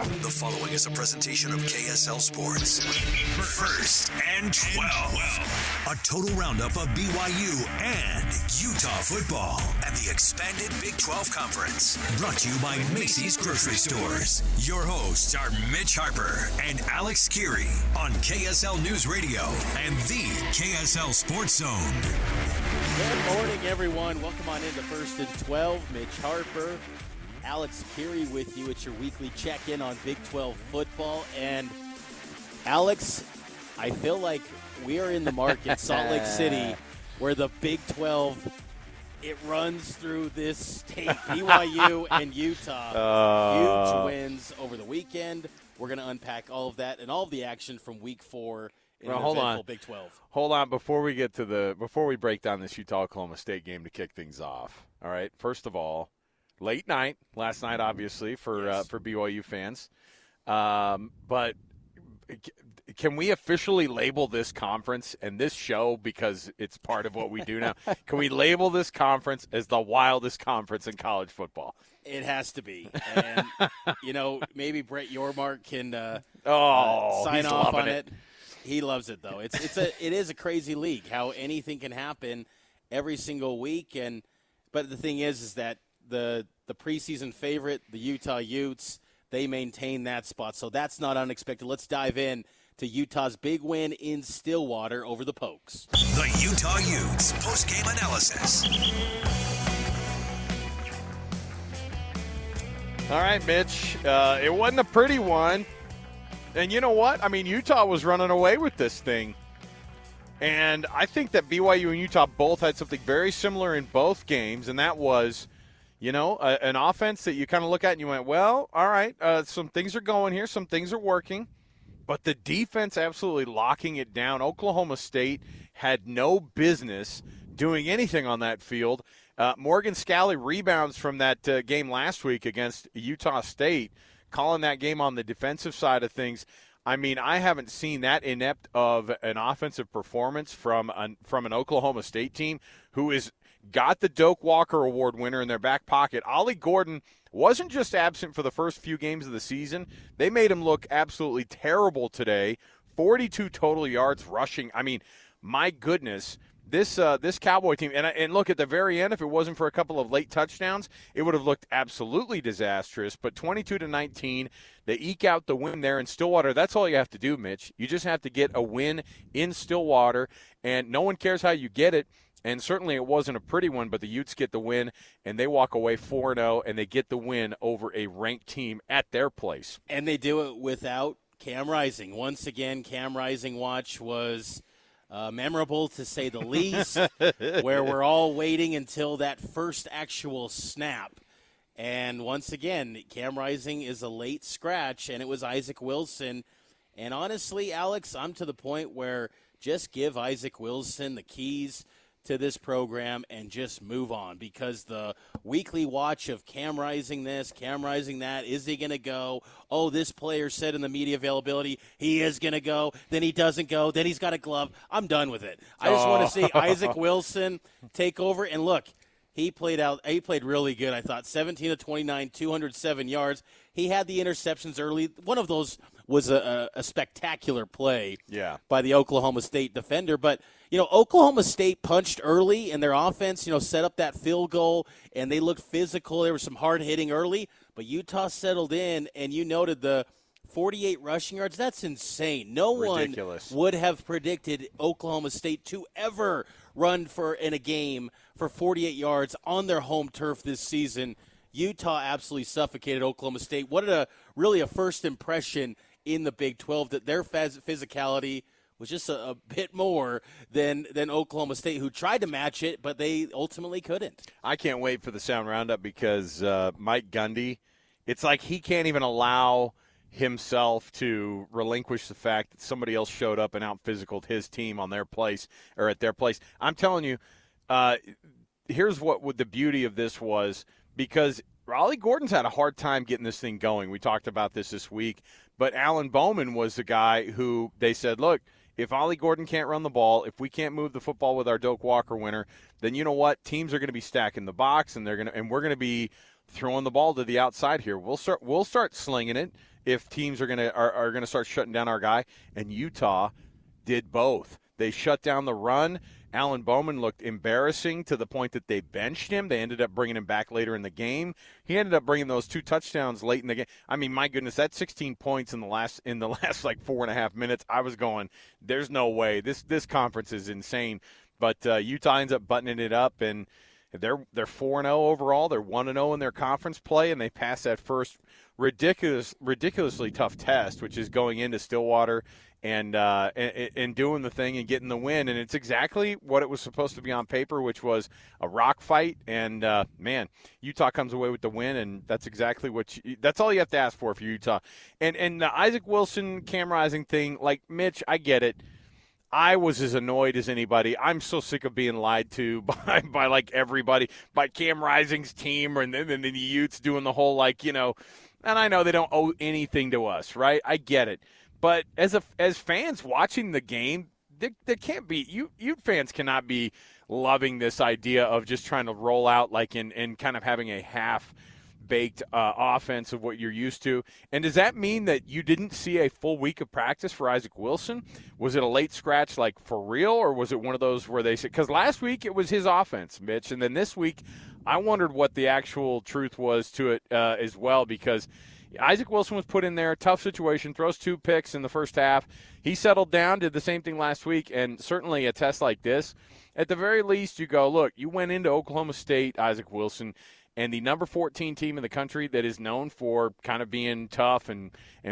The following is a presentation of KSL Sports. First and 12. A total roundup of BYU and Utah football and the expanded Big 12 Conference. Brought to you by Macy's Grocery Stores. Your hosts are Mitch Harper and Alex Kirry on KSL News Radio and the KSL Sports Zone. Good morning, everyone. Welcome on into First and 12. Mitch Harper, Alex Kirry with you. It's your weekly check-in on Big 12 football. And, Alex, I feel like we are in the market, Salt Lake City, where the Big 12, it runs through this state. BYU and Utah. Huge wins over the weekend. We're going to unpack all of that and all of the action from Week 4 in the eventful Big 12. Hold on, before we break down this Utah-Oklahoma State game to kick things off. All right, first of all, late night, last night obviously for BYU fans. But can we officially label this conference and this show, because it's part of what we do now, can we label this conference as the wildest conference in college football? It has to be. And, maybe Brett Yormark can sign off on it. He loves it, though. It is a crazy league, how anything can happen every single week. But the thing is that the preseason favorite, the Utah Utes, they maintain that spot. So that's not unexpected. Let's dive in to Utah's big win in Stillwater over the Pokes. The Utah Utes post-game analysis. All right, Mitch. It wasn't a pretty one. And you know what? I mean, Utah was running away with this thing. And I think that BYU and Utah both had something very similar in both games, and that was, an offense that you kind of look at and you went, well, all right, some things are going here, some things are working. But the defense absolutely locking it down. Oklahoma State had no business doing anything on that field. Morgan Scalley rebounds from that game last week against Utah State, calling that game on the defensive side of things. I mean, I haven't seen that inept of an offensive performance from an Oklahoma State team who is got the Doak Walker Award winner in their back pocket. Ollie Gordon wasn't just absent for the first few games of the season. They made him look absolutely terrible today. 42 total yards rushing. I mean, my goodness. This Cowboy team, and look, at the very end, if it wasn't for a couple of late touchdowns, it would have looked absolutely disastrous. But 22-19, they eke out the win there in Stillwater. That's all you have to do, Mitch. You just have to get a win in Stillwater, and no one cares how you get it. And certainly it wasn't a pretty one, but the Utes get the win, and they walk away 4-0, and they get the win over a ranked team at their place. And they do it without Cam Rising. Once again, Cam Rising watch was memorable, to say the least, where we're all waiting until that first actual snap. And once again, Cam Rising is a late scratch, and it was Isaac Wilson. And honestly, Alex, I'm to the point where just give Isaac Wilson the keys to this program and just move on, because the weekly watch of Cam Rising this, Cam Rising that, is he going to go? Oh, this player said in the media availability he is going to go, then he doesn't go, then he's got a glove. I'm done with it. I just want to see Isaac Wilson take over. And look, he played really good, I thought. 17-29, 207 yards. He had the interceptions early. One of those was a spectacular play by the Oklahoma State defender. But, Oklahoma State punched early, and their offense, set up that field goal, and they looked physical. There was some hard hitting early, but Utah settled in, and you noted the 48 rushing yards. That's insane. No one would have predicted Oklahoma State to ever run in a game for 48 yards on their home turf this season. Utah absolutely suffocated Oklahoma State. What really a first impression in the Big 12, that their physicality was just a bit more than Oklahoma State, who tried to match it, but they ultimately couldn't. I can't wait for the sound roundup, because Mike Gundy, it's like he can't even allow himself to relinquish the fact that somebody else showed up and out-physicaled his team on their place or at their place. I'm telling you, here's what the beauty of this was, because Ollie Gordon's had a hard time getting this thing going. We talked about this week, but Alan Bowman was the guy who they said, look, if Ollie Gordon can't run the ball, if we can't move the football with our Doak Walker winner, then you know what? Teams are going to be stacking the box, and we're going to be throwing the ball to the outside here. We'll start slinging it if teams are gonna start shutting down our guy. And Utah did both. They shut down the run. Alan Bowman looked embarrassing to the point that they benched him. They ended up bringing him back later in the game. He ended up bringing those 2 touchdowns late in the game. I mean, my goodness, that's 16 points in the last like 4.5 minutes. I was going, there's no way. This conference is insane. But Utah ends up buttoning it up, and they're 4-0 overall. They're 1-0 in their conference play, and they passed that first ridiculously tough test, which is going into Stillwater and doing the thing and getting the win. And it's exactly what it was supposed to be on paper, which was a rock fight. And, man, Utah comes away with the win, and that's exactly that's all you have to ask for Utah. And the Isaac Wilson, Cam Rising thing, like, Mitch, I get it. I was as annoyed as anybody. I'm so sick of being lied to by like everybody, by Cam Rising's team, and then the Utes doing the whole, like, and I know they don't owe anything to us, right? I get it. But as fans watching the game, there can't be Ute fans cannot be loving this idea of just trying to roll out like in kind of having a half-baked offense of what you're used to. And does that mean that you didn't see a full week of practice for Isaac Wilson? Was it a late scratch like for real, or was it one of those where they said – because last week it was his offense, Mitch, and then this week I wondered what the actual truth was to it as well, because – Isaac Wilson was put in there, tough situation, throws 2 picks in the first half. He settled down, did the same thing last week, and certainly a test like this, at the very least you go, look, you went into Oklahoma State, Isaac Wilson, and the number 14 team in the country that is known for kind of being tough and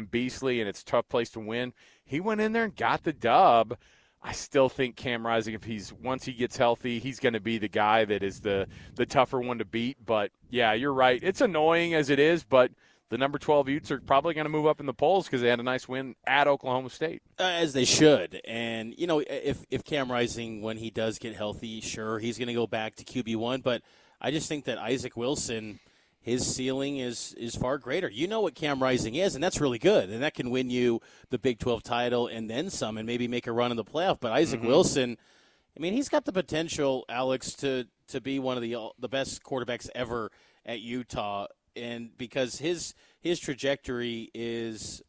beastly, and it's a tough place to win. He went in there and got the dub. I still think Cam Rising, once he gets healthy, he's going to be the guy that is the tougher one to beat. But, yeah, you're right. It's annoying as it is, but the number 12 Utes are probably going to move up in the polls because they had a nice win at Oklahoma State. As they should. And, if Cam Rising, when he does get healthy, sure, he's going to go back to QB1. But I just think that Isaac Wilson, his ceiling is far greater. You know what Cam Rising is, and that's really good. And that can win you the Big 12 title and then some and maybe make a run in the playoff. But Isaac Wilson, I mean, he's got the potential, Alex, to be one of the best quarterbacks ever at Utah. And because his trajectory is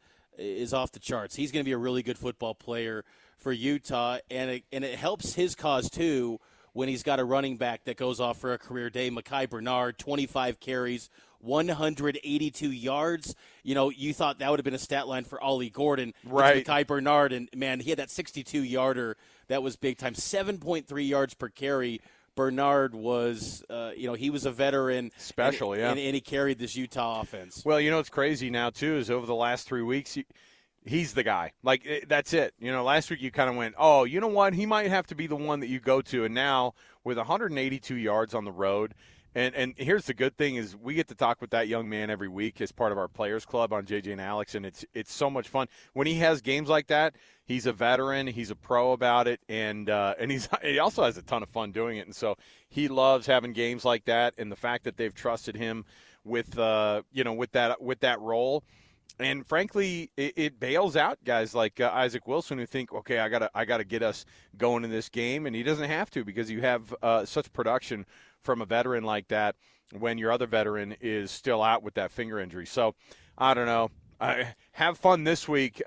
off the charts. He's going to be a really good football player for Utah, and it helps his cause too when he's got a running back that goes off for a career day. Mekhi Bernard, 25 carries, 182 yards. You thought that would have been a stat line for Ollie Gordon. Right. It's Mekhi Bernard, and man, he had that 62-yarder. That was big time. 7.3 yards per carry. Bernard was, he was a veteran. Special, and he carried this Utah offense. Well, what's crazy now, too, is over the last 3 weeks, he's the guy. Like, that's it. Last week you kind of went, oh, you know what? He might have to be the one that you go to. And now, with 182 yards on the road, and here's the good thing is we get to talk with that young man every week as part of our Players Club on JJ and Alex, and it's so much fun. When he has games like that, he's a veteran, he's a pro about it, and he also has a ton of fun doing it. And so he loves having games like that, and the fact that they've trusted him with that role. And frankly, it bails out guys like Isaac Wilson who think, okay, I gotta get us going in this game, and he doesn't have to because you have such production from a veteran like that when your other veteran is still out with that finger injury. So I don't know. Have fun this week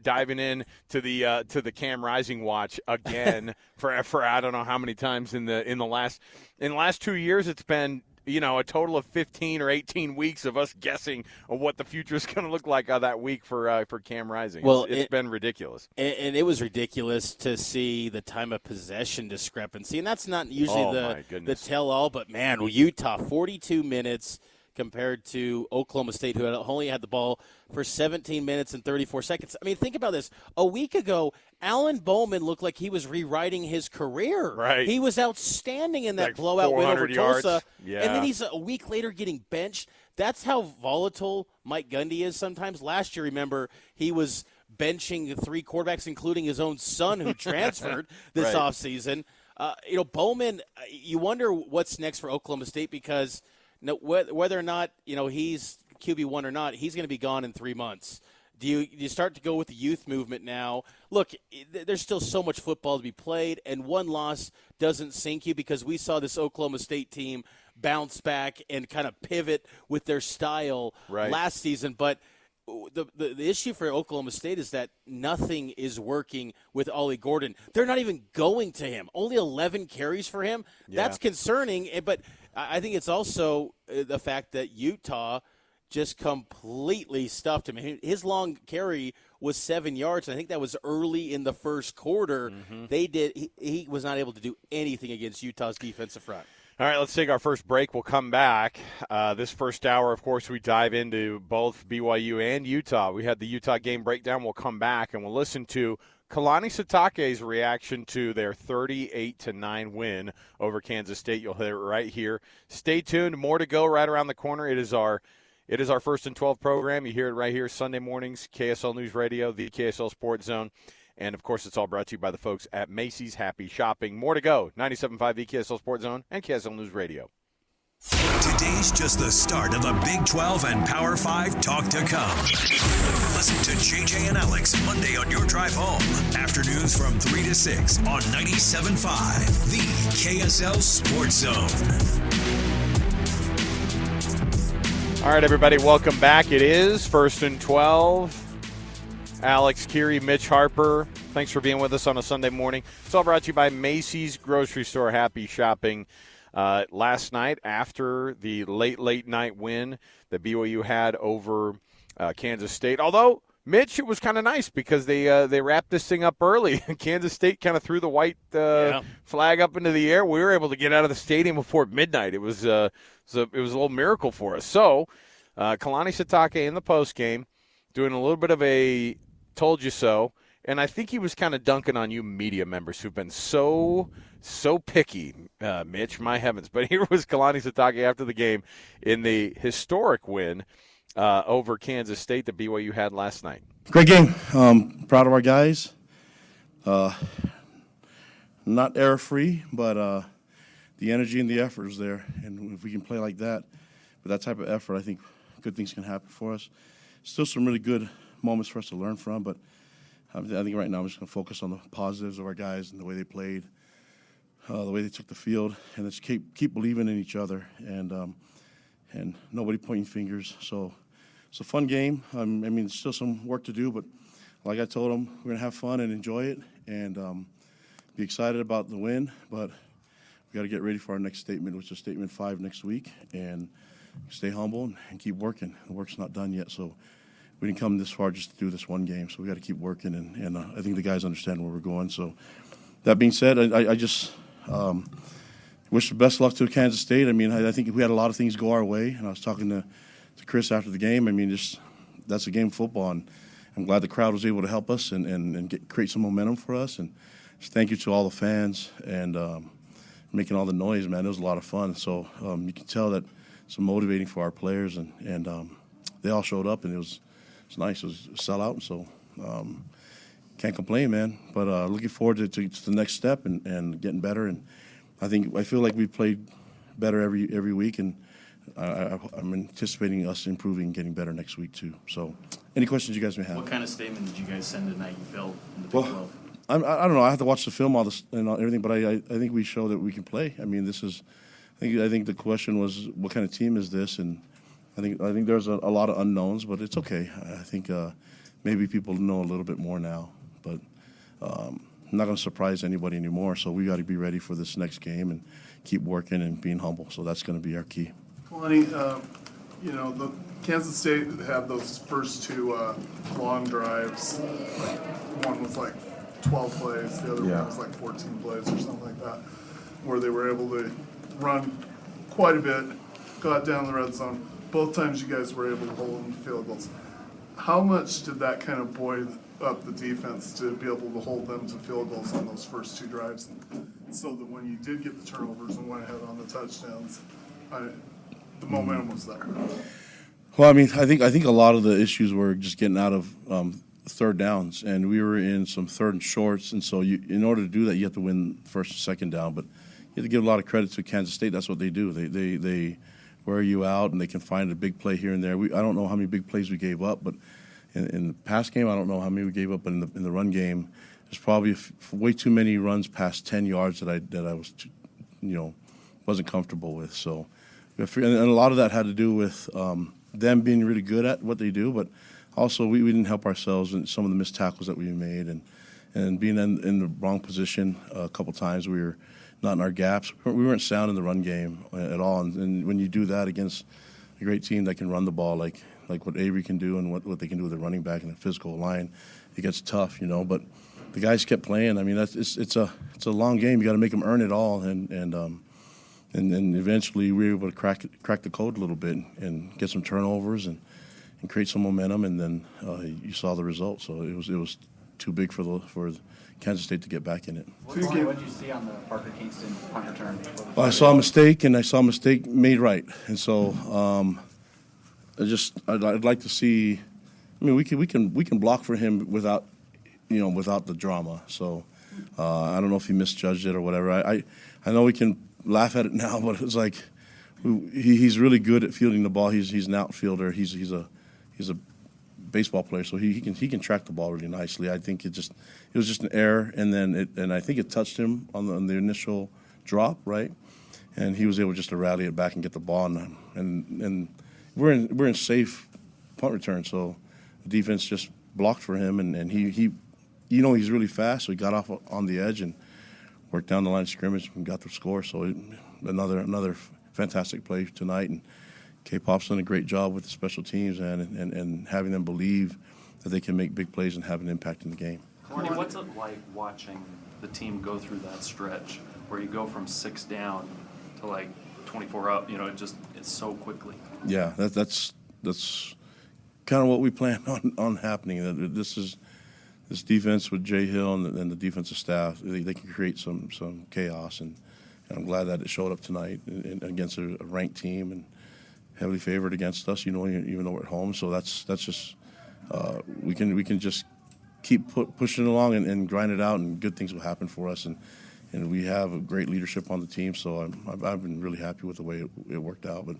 diving in to the Cam Rising watch again for I don't know how many times in the last 2 years. It's been a total of 15 or 18 weeks of us guessing of what the future is going to look like that week for Cam Rising. Well, it's been ridiculous. And it was ridiculous to see the time of possession discrepancy. And that's not usually the tell-all, but, man, Utah, 42 minutes compared to Oklahoma State, who had only had the ball for 17 minutes and 34 seconds. I mean, think about this. A week ago, Alan Bowman looked like he was rewriting his career. Right. He was outstanding in that like blowout win over yards. Tulsa. Yeah. And then he's a week later getting benched. That's how volatile Mike Gundy is sometimes. Last year, remember, he was benching 3 quarterbacks, including his own son who transferred this right. offseason. Bowman, you wonder what's next for Oklahoma State because whether or not he's QB1 or not, he's going to be gone in 3 months. Do you start to go with the youth movement now? Look, there's still so much football to be played, and one loss doesn't sink you because we saw this Oklahoma State team bounce back and kind of pivot with their style last season. But the issue for Oklahoma State is that nothing is working with Ollie Gordon. They're not even going to him. Only 11 carries for him. Yeah. That's concerning. But I think it's also the fact that Utah just completely stuffed him. His long carry was 7 yards. I think that was early in the first quarter. He was not able to do anything against Utah's defensive front. All right, let's take our first break. We'll come back. This first hour, of course, we dive into both BYU and Utah. We had the Utah game breakdown. We'll come back and we'll listen to Kalani Sitake's reaction to their 38-9 win over Kansas State. You'll hear it right here. Stay tuned. More to go right around the corner. It is our First and 12 program. You hear it right here Sunday mornings, KSL News Radio, the KSL Sports Zone. And, of course, it's all brought to you by the folks at Macy's Happy Shopping. More to go. 97.5 the KSL Sports Zone and KSL News Radio. Today's just the start of the Big 12 and Power 5 talk to come. Listen to JJ and Alex Monday on your drive home. Afternoons from 3 to 6 on 97.5, the KSL Sports Zone. All right, everybody, welcome back. It is First and 12. Alex, Kirry, Mitch, Harper, thanks for being with us on a Sunday morning. It's all brought to you by Macy's Grocery Store Happy Shopping. Last night, after the late night win that BYU had over Kansas State, although, Mitch, it was kind of nice because they wrapped this thing up early. Kansas State kind of threw the white flag up into the air. We were able to get out of the stadium before midnight. It was a little miracle for us. So, Kalani Sitake in the postgame doing a little bit of a told you so, and I think he was kind of dunking on you media members who've been so picky, Mitch, my heavens. But here was Kalani Sitake after the game in the historic win over Kansas State that BYU had last night. Great game. Proud of our guys. Not error-free, but the energy and the effort is there. And if we can play like that, with that type of effort, I think good things can happen for us. Still some really good moments for us to learn from, but I think right now I'm just going to focus on the positives of our guys and the way they played, the way they took the field, and let's keep believing in each other and nobody pointing fingers. So it's a fun game. I mean, there's still some work to do, but like I told them, we're going to have fun and enjoy it and be excited about the win, but we got to get ready for our next statement, which is Statement 5 next week, and stay humble and keep working. The work's not done yet, so we didn't come this far just to do this one game, so we got to keep working, and I think the guys understand where we're going. So that being said, I just wish the best luck to Kansas State. I mean, I think we had a lot of things go our way, and I was talking to Chris after the game. I mean, that's a game of football, and I'm glad the crowd was able to help us and create some momentum for us. And just thank you to all the fans and making all the noise, man. It was a lot of fun. So you can tell that it's motivating for our players, and they all showed up, and it was nice. It was a sellout, so can't complain, man. But looking forward to the next step and getting better. And I feel like we played better every week, and I'm anticipating us improving, getting better next week too. So, any questions you guys may have? What kind of statement did you guys send tonight? You felt in the Big 12? I don't know. I have to watch the film, all this and everything, but I think we show that we can play. I mean, I think the question was, what kind of team is this? And I think there's a lot of unknowns, but it's okay. I think maybe people know a little bit more now, but I'm not going to surprise anybody anymore. So we got to be ready for this next game and keep working and being humble. So that's going to be our key. Kalani, the Kansas State had those first two long drives. One was like 12 plays, the other one was like 14 plays or something like that, where they were able to run quite a bit, got down the red zone. Both times you guys were able to hold them to field goals. How much did that kind of buoy up the defense to be able to hold them to field goals on those first two drives, so that when you did get the turnovers and went ahead on the touchdowns, the momentum was there? Well, I mean, I think a lot of the issues were just getting out of third downs, and we were in some third and shorts, and so in order to do that, you have to win first and second down. But you have to give a lot of credit to Kansas State. That's what they do. They wear you out, and they can find a big play here and there. I don't know how many big plays we gave up, but in the pass game, I don't know how many we gave up. But in the run game, there's probably way too many runs past 10 yards that I was wasn't comfortable with. So And a lot of that had to do with them being really good at what they do, but also we didn't help ourselves in some of the missed tackles that we made, and being in the wrong position a couple times. We were not in our gaps. We weren't sound in the run game at all. And when you do that against a great team that can run the ball like what Avery can do and what they can do with a running back and a physical line, it gets tough, But the guys kept playing. I mean, it's a long game. You got to make them earn it all, and then eventually we were able to crack the code a little bit and get some turnovers and create some momentum, and then you saw the result. So it was too big for Kansas State to get back in it. What did you see on the Parker Kingston punt return? Well, I saw a mistake, and I saw a mistake made right, and so I'd like to see. I mean, we can block for him without the drama. So I don't know if he misjudged it or whatever. I know we can laugh at it now, but it's like he's really good at fielding the ball. He's an outfielder. He's a baseball player, so he can track the ball really nicely. I think it was just an error, and I think it touched him on the initial drop, right? And he was able just to rally it back and get the ball, and we're in safe punt return, so the defense just blocked for him, and he he's really fast, so he got off on the edge and worked down the line of scrimmage and got the score. So another fantastic play tonight, and K-Pop's done a great job with the special teams and having them believe that they can make big plays and have an impact in the game. Kirry, what's it like watching the team go through that stretch where you go from 6 down to like 24 up? It's so quickly. Yeah, that's kind of what we plan on happening. That this defense with Jay Hill and the defensive staff, they can create some chaos, and I'm glad that it showed up tonight against a ranked team and heavily favored against us, even though we're at home. So that's just we can just keep pushing along and grind it out, and good things will happen for us. And we have a great leadership on the team, so I've been really happy with the way it worked out. But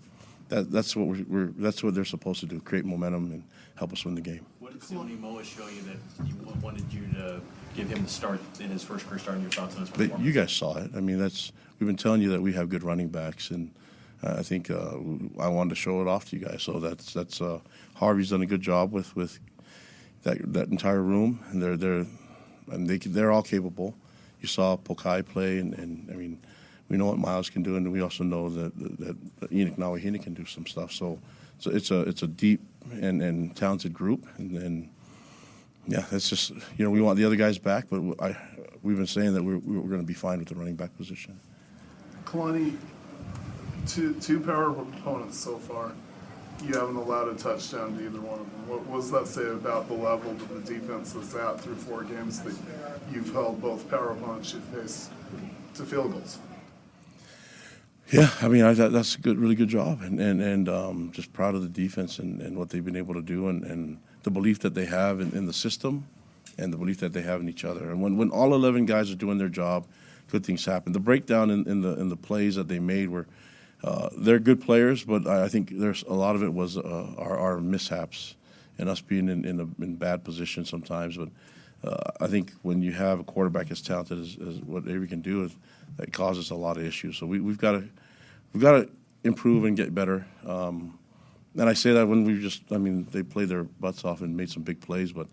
that's what that's what they're supposed to do: create momentum and help us win the game. What did Sonny Moa show you that you wanted you to give him the start in his first career start, and your thoughts on his performance? But you guys saw it. I mean, we've been telling you that we have good running backs, and I think I wanted to show it off to you guys. So that's Harvey's done a good job with that entire room, and they're all capable. You saw Pokai play, and I mean, we know what Miles can do, and we also know that Enoch Nawahine can do some stuff. So it's a deep and talented group, and yeah, it's just we want the other guys back, but we've been saying that we're going to be fine with the running back position. Kalani, two power opponents so far. You haven't allowed a touchdown to either one of them. What does that say about the level that the defense is at through 4 games that you've held both power opponents you face to field goals? Yeah, I mean that's a really good job, and just proud of the defense and what they've been able to do, and the belief that they have in the system, and the belief that they have in each other. And when all 11 guys are doing their job, good things happen. The breakdown in the plays that they made were. They're good players, but I think there's a lot of it was our mishaps and us being in bad positions sometimes. But I think when you have a quarterback as talented as what Avery can do, that causes a lot of issues. So we've got to improve and get better. And I say that when they played their butts off and made some big plays, but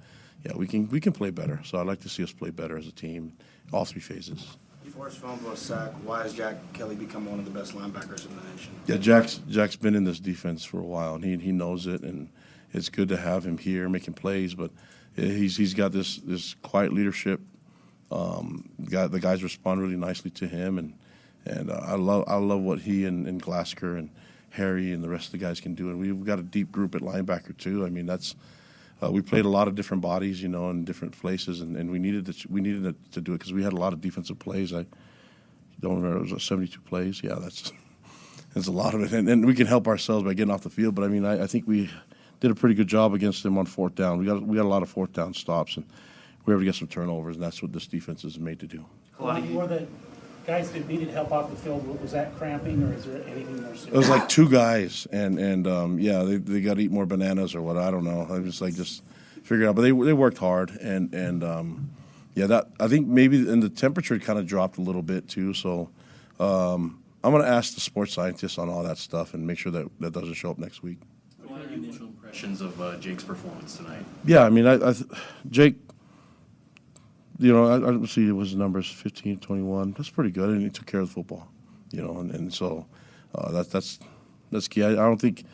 yeah, we can play better. So I'd like to see us play better as a team, all 3 phases. Forced fumble, a sack. Why has Jack Kelly become one of the best linebackers in the nation? Yeah, Jack's been in this defense for a while, and he knows it, and it's good to have him here making plays. But he's got this quiet leadership. The guys respond really nicely to him, and I love what he and Glasgow and Harry and the rest of the guys can do. And we've got a deep group at linebacker too. I mean that's. We played a lot of different bodies, in different places, and we needed it to do it because we had a lot of defensive plays. I don't remember, it was 72 plays. Yeah, that's a lot of it, and we can help ourselves by getting off the field. But I mean, I think we did a pretty good job against them on 4th down. We got a lot of 4th down stops, and we were able to get some turnovers, and that's what this defense is made to do. For the guys that needed help off the field, was that cramping, or is there anything more serious? It was like 2 guys, and yeah, they got to eat more bananas or what, I don't know. I just figure it out. But they worked hard, and yeah, that I think maybe and the temperature kind of dropped a little bit too. So I'm gonna ask the sports scientists on all that stuff and make sure that doesn't show up next week. What are your initial impressions of Jake's performance tonight? Yeah, I mean, Jake, I see his numbers 15, 21. That's pretty good, and he took care of the football, and so that's key. I don't think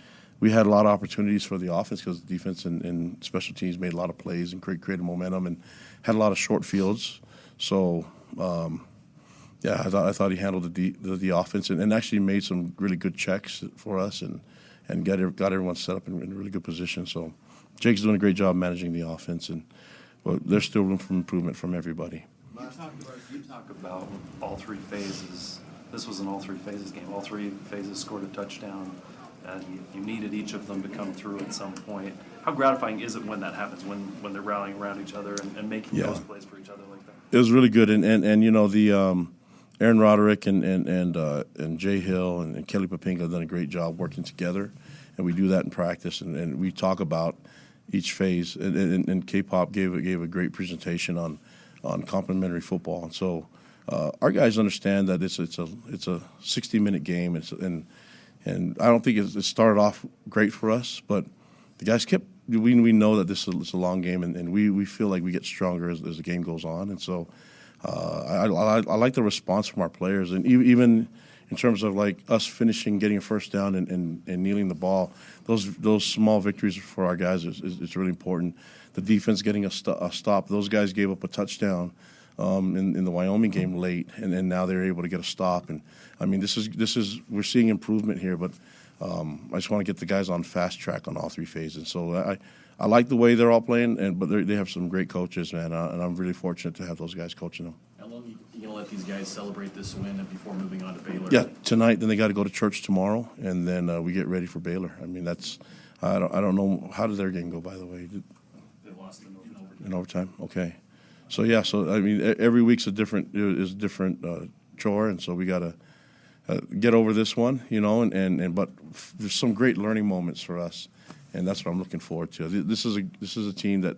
we had a lot of opportunities for the offense because the defense and special teams made a lot of plays and created momentum and had a lot of short fields. So, I thought he handled the offense and actually made some really good checks for us and got everyone set up in a really good position. So Jake's doing a great job managing the offense, and there's still room for improvement from everybody. You talk about all three phases. This was an all three phases game. All three phases scored a touchdown, and you needed each of them to come through at some point. How gratifying is it when that happens, when they're rallying around each other and making those plays for each other like that? It was really good, and the Aaron Roderick and Jay Hill and Kelly Papinga have done a great job working together, and we do that in practice, and we talk about each phase. And K-Pop gave a great presentation on complementary football, and so our guys understand that it's a 60-minute game, and I don't think it started off great for us, but the guys kept. We know that this is a long game, and we feel like we get stronger as the game goes on, and so. I like the response from our players, and even in terms of like us finishing, getting a first down, and kneeling the ball. Those small victories for our guys is really important. The defense getting a stop. Those guys gave up a touchdown in the Wyoming game late, and now they're able to get a stop. And I mean, this is we're seeing improvement here, but I just want to get the guys on fast track on all three phases. So I like the way they're all playing, but they have some great coaches, man, and I'm really fortunate to have those guys coaching them. How long are you going to let these guys celebrate this win before moving on to Baylor? Yeah, tonight. Then they got to go to church tomorrow, and then we get ready for Baylor. I mean, I don't know, how did their game go, by the way? They lost in overtime. In overtime, okay. So I mean, every week's a different chore, and so we got to get over this one, but there's some great learning moments for us. And that's what I'm looking forward to. This is a team that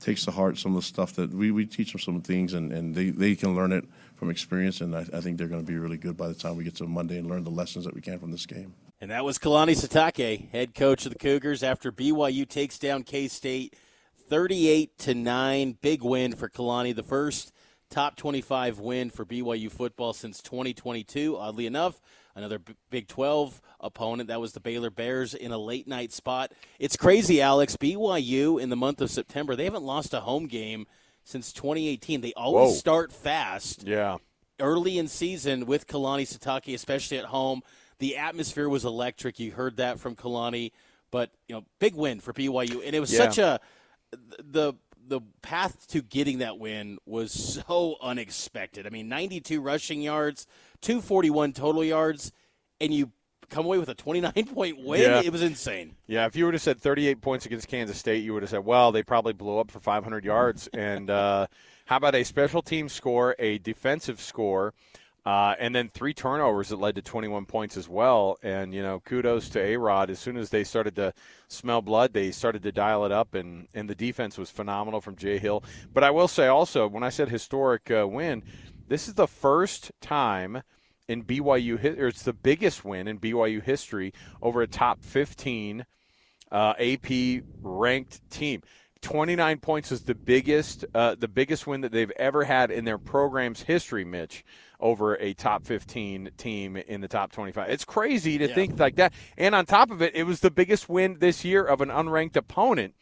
takes to heart some of the stuff that we teach them some things, and they can learn it from experience. And I think they're going to be really good by the time we get to Monday and learn the lessons that we can from this game. And that was Kalani Sitake, head coach of the Cougars, after BYU takes down K-State 38-9. Big win for Kalani, the first top 25 win for BYU football since 2022. Oddly enough, another Big 12 opponent. That was the Baylor Bears in a late-night spot. It's crazy, Alex. BYU in the month of September, they haven't lost a home game since 2018. They always start fast. Yeah. Early in season with Kalani Sitake, especially at home. The atmosphere was electric. You heard that from Kalani. But, big win for BYU. And it was such a – the path to getting that win was so unexpected. I mean, 92 rushing yards, 241 total yards, and you come away with a 29-point win. Yeah. It was insane. Yeah, if you would have said 38 points against Kansas State, you would have said, well, they probably blew up for 500 yards. And how about a special team score, a defensive score, and then 3 turnovers that led to 21 points as well. And, kudos to A-Rod. As soon as they started to smell blood, they started to dial it up, and the defense was phenomenal from Jay Hill. But I will say also, when I said historic win, this is the first time in BYU or it's the biggest win in BYU history over a top 15 AP ranked team. 29 points is the biggest win that they've ever had in their program's history, Mitch, over a top 15 team in the top 25. It's crazy to think like that. And on top of it, it was the biggest win this year of an unranked opponent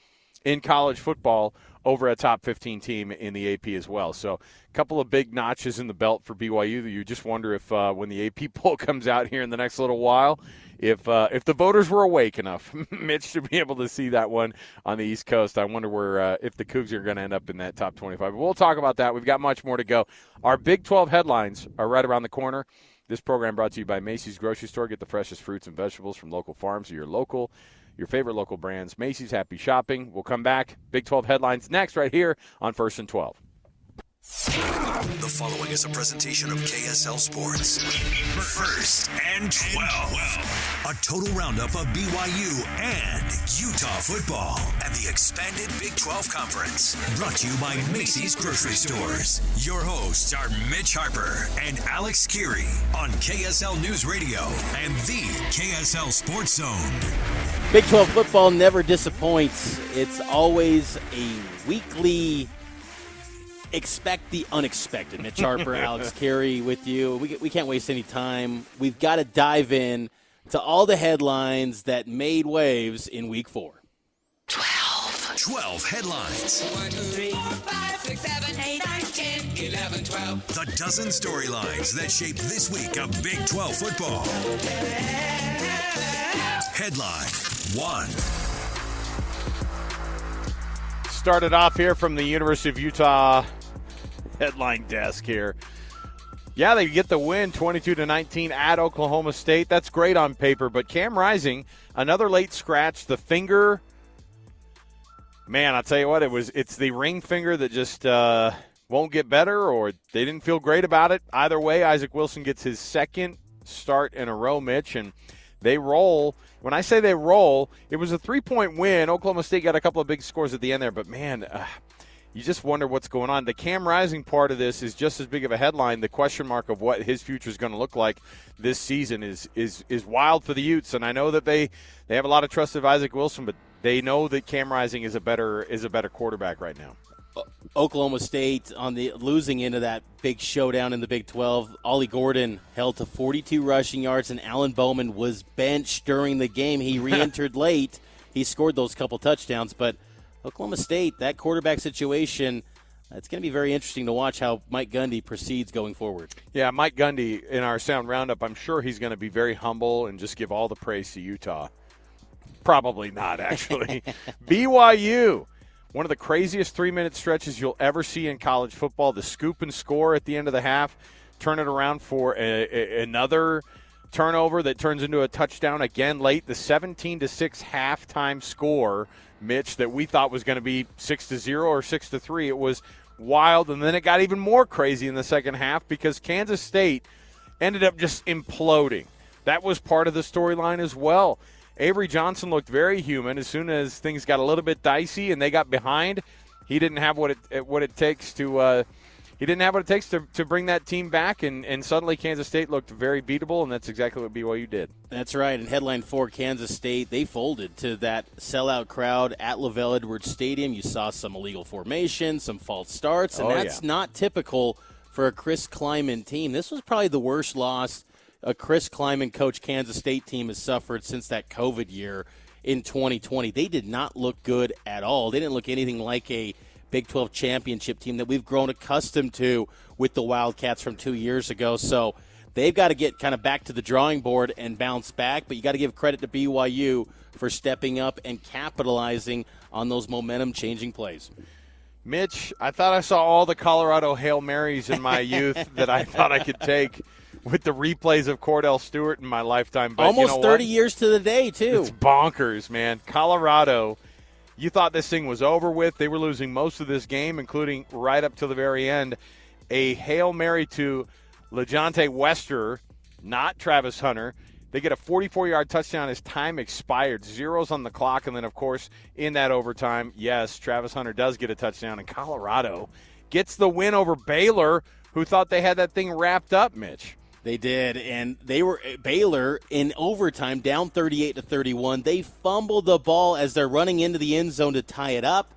in college football over a top 15 team in the AP as well. So a couple of big notches in the belt for BYU. You just wonder if when the AP poll comes out here in the next little while, if the voters were awake enough, Mitch, to be able to see that one on the East Coast. I wonder where if the Cougs are going to end up in that top 25. But we'll talk about that. We've got much more to go. Our Big 12 headlines are right around the corner. This program brought to you by Macy's Grocery Store. Get the freshest fruits and vegetables from local farms or your favorite local brands. Macy's, happy shopping. We'll come back. Big 12 headlines next right here on First and 12. The following is a presentation of KSL Sports. First and 12. A total roundup of BYU and Utah football and the expanded Big 12 Conference. Brought to you by Macy's Grocery Stores. Your hosts are Mitch Harper and Alex Kirry on KSL News Radio and the KSL Sports Zone. Big 12 football never disappoints. It's always a weekly expect the unexpected. Mitch Harper, Alex Kirry with you. We can't waste any time. We've got to dive in to all the headlines that made waves in Week 4. 12 headlines. 1, 2, 3, 4, 5, 6, 7, 8, 9, 10, 11, 12. The dozen storylines that shape this week of Big 12 football. Headline 1. Started off here from the University of Utah headline desk here. Yeah, they get the win 22-19 at Oklahoma State. That's great on paper, but Cam Rising, another late scratch. The finger, man, I'll tell you what, it's the ring finger that just won't get better, or they didn't feel great about it. Either way, Isaac Wilson gets his second start in a row, Mitch, and they roll. When I say they roll, it was a 3-point win. Oklahoma State got a couple of big scores at the end there, but man, you just wonder what's going on. The Cam Rising part of this is just as big of a headline. The question mark of what his future is going to look like this season is wild for the Utes. And I know that they have a lot of trust of Isaac Wilson, but they know that Cam Rising is a better quarterback right now. Oklahoma State on the losing end of that big showdown in the Big 12. Ollie Gordon held to 42 rushing yards, and Alan Bowman was benched during the game. He re-entered late. He scored those couple touchdowns, but Oklahoma State, that quarterback situation, it's going to be very interesting to watch how Mike Gundy proceeds going forward. Yeah, Mike Gundy, in our Sound Roundup, I'm sure he's going to be very humble and just give all the praise to Utah. Probably not, actually. BYU, one of the craziest 3-minute stretches you'll ever see in college football. The scoop and score at the end of the half, turn it around for another turnover that turns into a touchdown again late. The 17-6 halftime score, Mitch, that we thought was going to be 6-0 or 6-3. It was wild, and then it got even more crazy in the second half because Kansas State ended up just imploding. That was part of the storyline as well. Avery Johnson looked very human. As soon as things got a little bit dicey and they got behind, he didn't have what it takes to bring that team back, and suddenly Kansas State looked very beatable, and that's exactly what BYU did. That's right. In headline 4, Kansas State, they folded to that sellout crowd at LaVell Edwards Stadium. You saw some illegal formation, some false starts, and that's not typical for a Chris Kleiman team. This was probably the worst loss a Chris Kleiman coach Kansas State team has suffered since that COVID year in 2020. They did not look good at all. They didn't look anything like a Big 12 championship team that we've grown accustomed to with the Wildcats from 2 years ago. So they've got to get kind of back to the drawing board and bounce back, but you got to give credit to BYU for stepping up and capitalizing on those momentum-changing plays. Mitch, I thought I saw all the Colorado Hail Marys in my youth that I thought I could take with the replays of Cordell Stewart in my lifetime. But almost you know 30 years to the day, too. It's bonkers, man. Colorado, you thought this thing was over with. They were losing most of this game, including right up to the very end. A Hail Mary to LeJontay Wester, not Travis Hunter. They get a 44-yard touchdown as time expired. Zeros on the clock, and then, of course, in that overtime, yes, Travis Hunter does get a touchdown, and Colorado gets the win over Baylor, who thought they had that thing wrapped up, Mitch. They did, and they were Baylor in overtime, down 38-31. They fumbled the ball as they're running into the end zone to tie it up,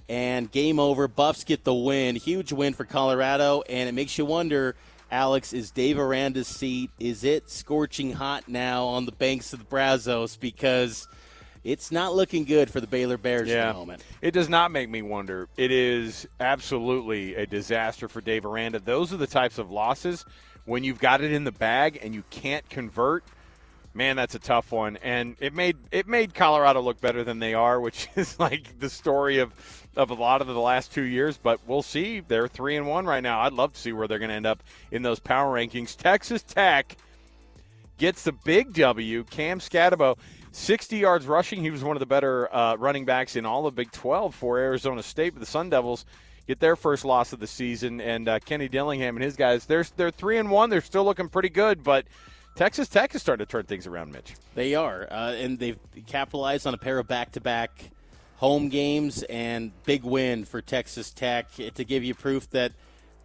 and game over. Buffs get the win. Huge win for Colorado, and it makes you wonder, Alex, is Dave Aranda's seat, is it scorching hot now on the banks of the Brazos? Because it's not looking good for the Baylor Bears at the moment. It does not make me wonder. It is absolutely a disaster for Dave Aranda. Those are the types of losses when you've got it in the bag and you can't convert. Man, that's a tough one. And it made Colorado look better than they are, which is like the story of a lot of the last 2 years. But we'll see. They're 3-1 right now. I'd love to see where they're going to end up in those power rankings. Texas Tech gets the big W. Cam Scatabo. 60 yards rushing. He was one of the better running backs in all of Big 12 for Arizona State. But the Sun Devils get their first loss of the season. And Kenny Dillingham and his guys, they're 3-1. They're still looking pretty good. But Texas Tech is starting to turn things around, Mitch. They are. And they've capitalized on a pair of back-to-back home games and big win for Texas Tech to give you proof that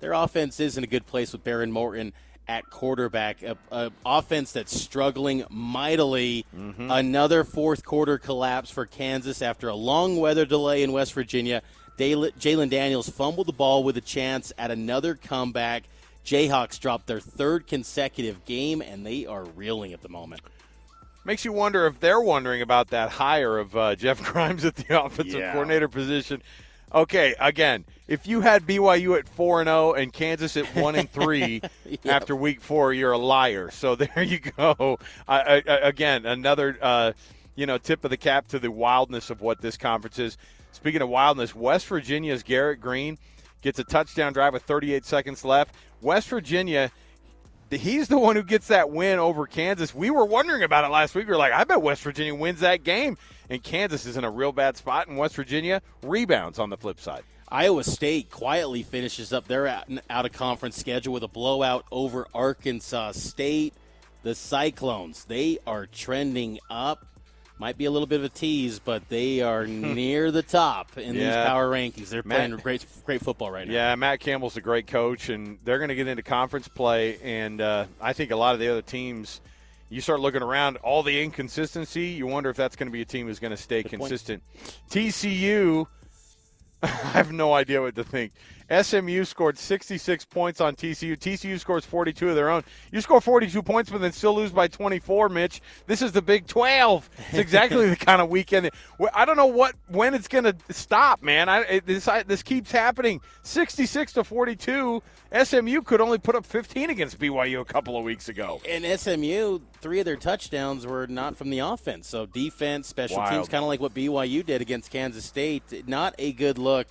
their offense is in a good place with Baron Morton at quarterback, a offense that's struggling mightily. Another fourth quarter collapse for Kansas after a long weather delay in West Virginia. Jalen Daniels fumbled the ball with a chance at another comeback. Jayhawks dropped their third consecutive game, and they are reeling at the moment. Makes you wonder if they're wondering about that hire of Jeff Grimes at the offensive coordinator position. Okay, again, if you had BYU at 4-0 and Kansas at 1-3 after week 4, you're a liar. So there you go. Again, another tip of the cap to the wildness of what this conference is. Speaking of wildness, West Virginia's Garrett Green gets a touchdown drive with 38 seconds left. West Virginia, he's the one who gets that win over Kansas. We were wondering about it last week. We were like, I bet West Virginia wins that game. And Kansas is in a real bad spot, and West Virginia rebounds on the flip side. Iowa State quietly finishes up their out-of-conference schedule with a blowout over Arkansas State. The Cyclones, they are trending up. Might be a little bit of a tease, but they are near the top in these power rankings. They're playing great football right now. Yeah, Matt Campbell's a great coach, and they're going to get into conference play. And I think a lot of the other teams, you start looking around, all the inconsistency, you wonder if that's going to be a team who's going to stay consistent. TCU, I have no idea what to think. SMU scored 66 points on TCU. TCU scores 42 of their own. You score 42 points, but then still lose by 24, Mitch. This is the Big 12. It's exactly the kind of weekend. I don't know when it's going to stop, man. This keeps happening. 66-42. SMU could only put up 15 against BYU a couple of weeks ago. And SMU, 3 of their touchdowns were not from the offense. So defense, special teams, kind of like what BYU did against Kansas State. Not a good look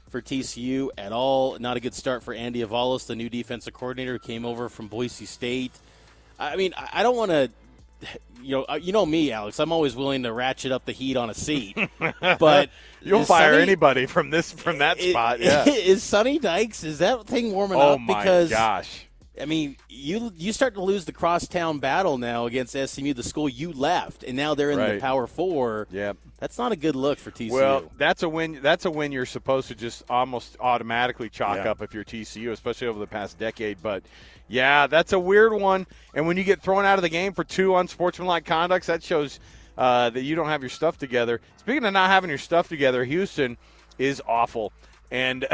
for TCU at all. Not a good start for Andy Avalos, the new defensive coordinator who came over from Boise State. I mean, I don't want to, you know me, Alex. I'm always willing to ratchet up the heat on a seat, but you'll fire anybody from that spot. Yeah, is Sonny Dykes? Is that thing warming up? Oh my gosh! I mean, you start to lose the crosstown battle now against SMU, the school you left, and now they're in the Power 4. Yeah. That's not a good look for TCU. Well, that's a win. That's a win you're supposed to just almost automatically chalk up if you're TCU, especially over the past decade. But, yeah, that's a weird one. And when you get thrown out of the game for 2 unsportsmanlike conducts, that shows that you don't have your stuff together. Speaking of not having your stuff together, Houston is awful. And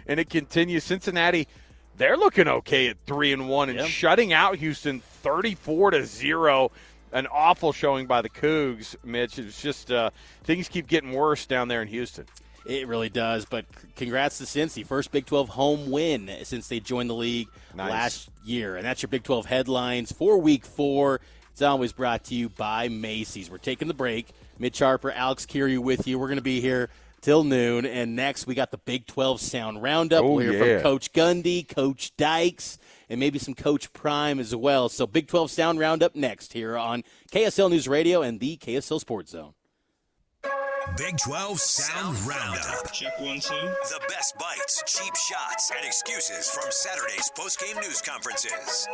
and it continues. Cincinnati, they're looking okay at 3-1 and shutting out Houston 34-0. An awful showing by the Cougs, Mitch. It's just things keep getting worse down there in Houston. It really does, but congrats to Cincy. First Big 12 home win since they joined the league last year. And that's your Big 12 headlines for Week 4. It's always brought to you by Macy's. We're taking the break. Mitch Harper, Alex Kirry with you. We're going to be here till noon. And next, we got the Big 12 Sound Roundup. We'll hear from Coach Gundy, Coach Dykes, and maybe some Coach Prime as well. So Big 12 Sound Roundup next here on KSL News Radio and the KSL Sports Zone. Big 12 Sound Roundup. Check 1, 2. The best bites, cheap shots, and excuses from Saturday's postgame news conferences.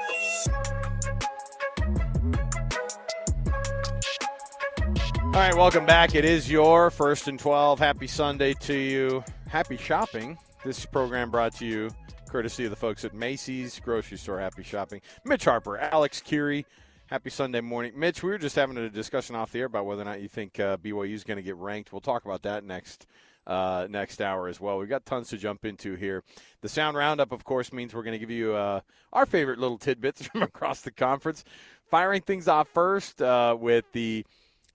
All right, welcome back. It is your 1st and 12. Happy Sunday to you. Happy shopping. This program brought to you courtesy of the folks at Macy's Grocery Store. Happy shopping. Mitch Harper, Alex Kirry. Happy Sunday morning. Mitch, we were just having a discussion off the air about whether or not you think BYU is going to get ranked. We'll talk about that next hour as well. We've got tons to jump into here. The Sound Roundup, of course, means we're going to give you our favorite little tidbits from across the conference. Firing things off first with the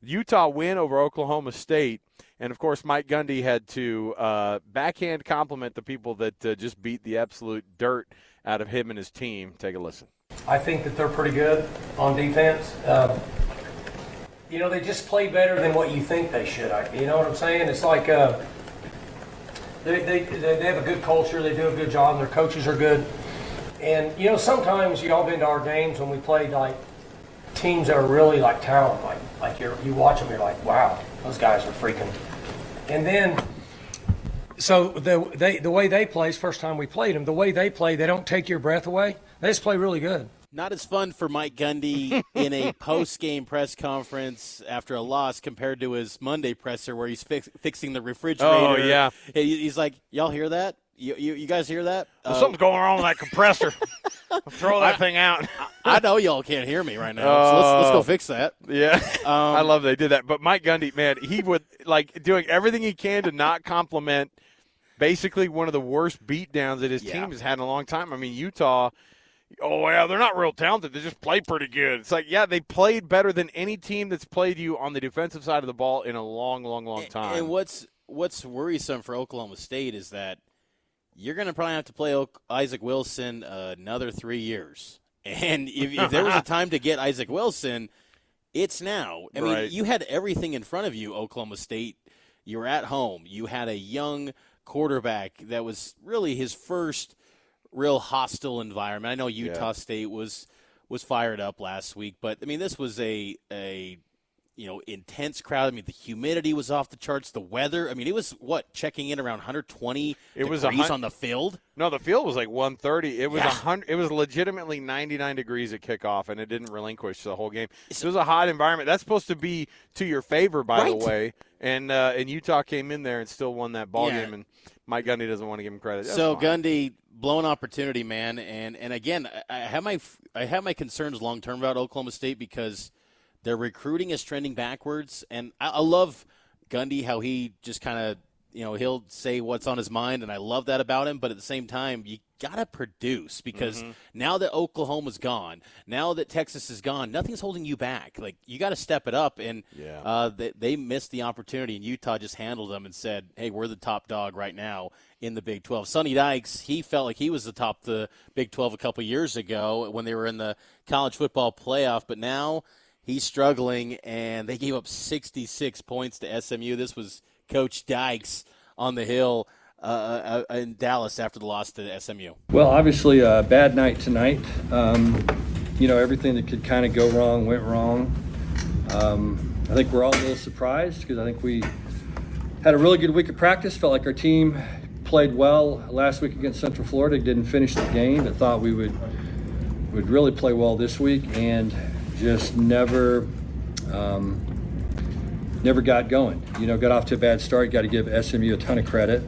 Utah win over Oklahoma State. And, of course, Mike Gundy had to backhand compliment the people that just beat the absolute dirt out of him and his team. Take a listen. I think that they're pretty good on defense. They just play better than what you think they should. You know what I'm saying? It's like they have a good culture. They do a good job. Their coaches are good. And, sometimes y'all been to our games when we played like teams that are really like talent, like you watch them, you're like, wow, those guys are freaking. And then, so the way they play is first time we played them. The way they play, they don't take your breath away. They just play really good. Not as fun for Mike Gundy in a post-game press conference after a loss compared to his Monday presser where he's fixing the refrigerator. Oh, yeah. He's like, y'all hear that? You guys hear that? Something's going wrong with that compressor. Throw that thing out. I know y'all can't hear me right now, so let's go fix that. Yeah, I love they did that. But Mike Gundy, man, he would like doing everything he can to not compliment basically one of the worst beatdowns that his team has had in a long time. I mean, Utah, oh, yeah, they're not real talented. They just play pretty good. It's like, yeah, they played better than any team that's played you on the defensive side of the ball in a long, long, long time. And what's worrisome for Oklahoma State is that you're going to probably have to play Isaac Wilson another 3 years. And if there was a time to get Isaac Wilson, it's now. I mean, you had everything in front of you, Oklahoma State. You were at home. You had a young quarterback that was really his first real hostile environment. I know Utah State was fired up last week, but, I mean, this was a intense crowd. I mean, the humidity was off the charts. The weather, I mean, it was, checking in around 120 degrees on the field? No, the field was like 130. It was It was legitimately 99 degrees at kickoff, and it didn't relinquish the whole game. It was a hot environment. That's supposed to be to your favor, by the way. And Utah came in there and still won that ball game, and Mike Gundy doesn't want to give him credit. That's fine. Gundy, blown opportunity, man. And again, I have my concerns long term about Oklahoma State because their recruiting is trending backwards, and I love Gundy, how he just kind of, he'll say what's on his mind, and I love that about him. But at the same time, you got to produce because now that Oklahoma's gone, now that Texas is gone, nothing's holding you back. Like, you got to step it up, and they missed the opportunity, and Utah just handled them and said, hey, we're the top dog right now in the Big 12. Sonny Dykes, he felt like he was the top of the Big 12 a couple years ago when they were in the college football playoff, but now he's struggling, and they gave up 66 points to SMU. This was Coach Dykes on the Hill in Dallas after the loss to SMU. Well, obviously a bad night tonight. Everything that could kind of go wrong went wrong. I think we're all a little surprised because I think we had a really good week of practice. Felt like our team played well last week against Central Florida. Didn't finish the game, but thought we would really play well this week, and just never got going. Got off to a bad start. Got to give SMU a ton of credit.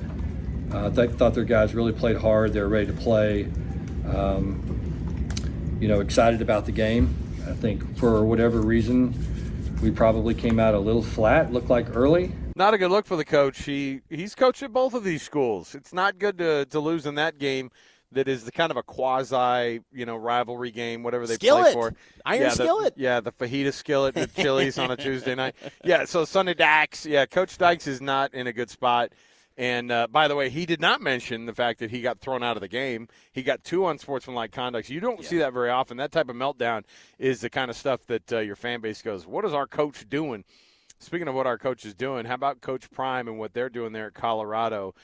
Thought their guys really played hard. They were ready to play. Excited about the game. I think for whatever reason, we probably came out a little flat. Looked like early. Not a good look for the coach. He's coached at both of these schools. It's not good to lose in that game. That is the kind of a quasi, rivalry game, whatever they play for. Iron Skillet. The fajita skillet at Chili's on a Tuesday night. Yeah, so Sonny Dykes. Yeah, Coach Dykes is not in a good spot. And, by the way, he did not mention the fact that he got thrown out of the game. He got 2 unsportsmanlike conducts. You don't see that very often. That type of meltdown is the kind of stuff that your fan base goes, what is our coach doing? Speaking of what our coach is doing, how about Coach Prime and what they're doing there at Colorado?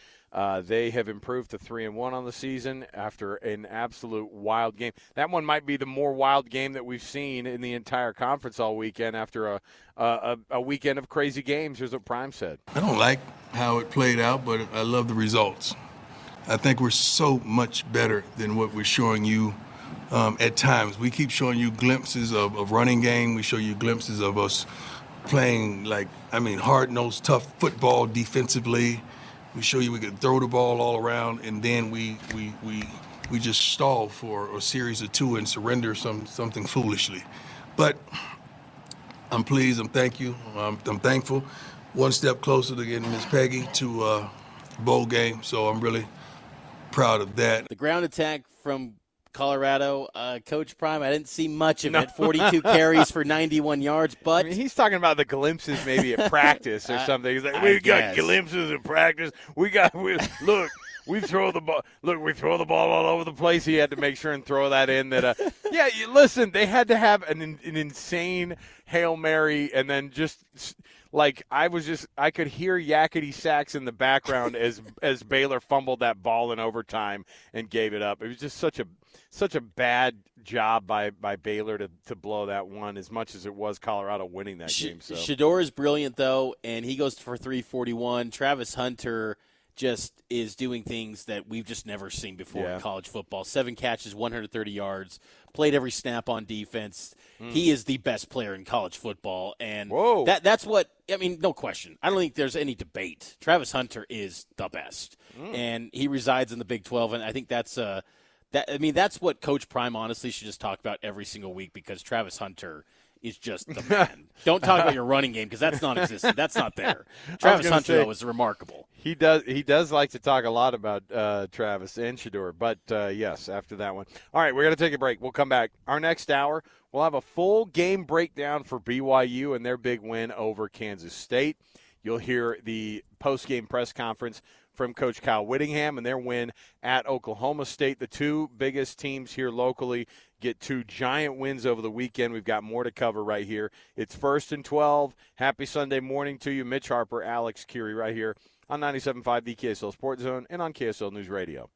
They have improved to 3-1 on the season after an absolute wild game. That one might be the more wild game that we've seen in the entire conference all weekend after a weekend of crazy games. Here's what Prime said. I don't like how it played out, but I love the results. I think we're so much better than what we're showing you at times. We keep showing you glimpses of running game. We show you glimpses of us playing hard-nosed, tough football defensively. We show you we can throw the ball all around, and then we just stall for a series of 2 and surrender something foolishly. But I'm pleased. I'm thankful. One step closer to getting Miss Peggy to a bowl game, so I'm really proud of that. The ground attack from Colorado, Coach Prime, I didn't see much of it. 42 carries for 91 yards, but he's talking about the glimpses maybe at practice or something. He's like, we got glimpses at practice. We throw the ball. Look, we throw the ball all over the place. He had to make sure and throw that in. Listen, they had to have an insane Hail Mary and then just like I could hear yakety sax in the background as Baylor fumbled that ball in overtime and gave it up. It was just such a bad job by Baylor to blow that one, as much as it was Colorado winning that game. So Shedeur is brilliant though, and he goes for 341. Travis Hunter just is doing things that we've just never seen before in college football. 7 catches, 130 yards, played every snap on defense. He is the best player in college football, and that's what – I mean, no question. I don't think there's any debate. Travis Hunter is the best, and he resides in the Big 12, and I think that's that's what Coach Prime honestly should just talk about every single week, because Travis Hunter – is just the man. Don't talk about your running game, because that's non-existent. That's not there. Travis Hunter, though, is remarkable. He does like to talk a lot about Travis and Shedeur, but yes, after that one. All right, we're going to take a break. We'll come back. Our next hour, we'll have a full game breakdown for BYU and their big win over Kansas State. You'll hear the post-game press conference from Coach Kyle Whittingham and their win at Oklahoma State. The two biggest teams here locally get 2 giant wins over the weekend. We've got more to cover right here. It's 1st and 12. Happy Sunday morning to you. Mitch Harper, Alex Kirry right here on 97.5 the KSL Sports Zone and on KSL News Radio.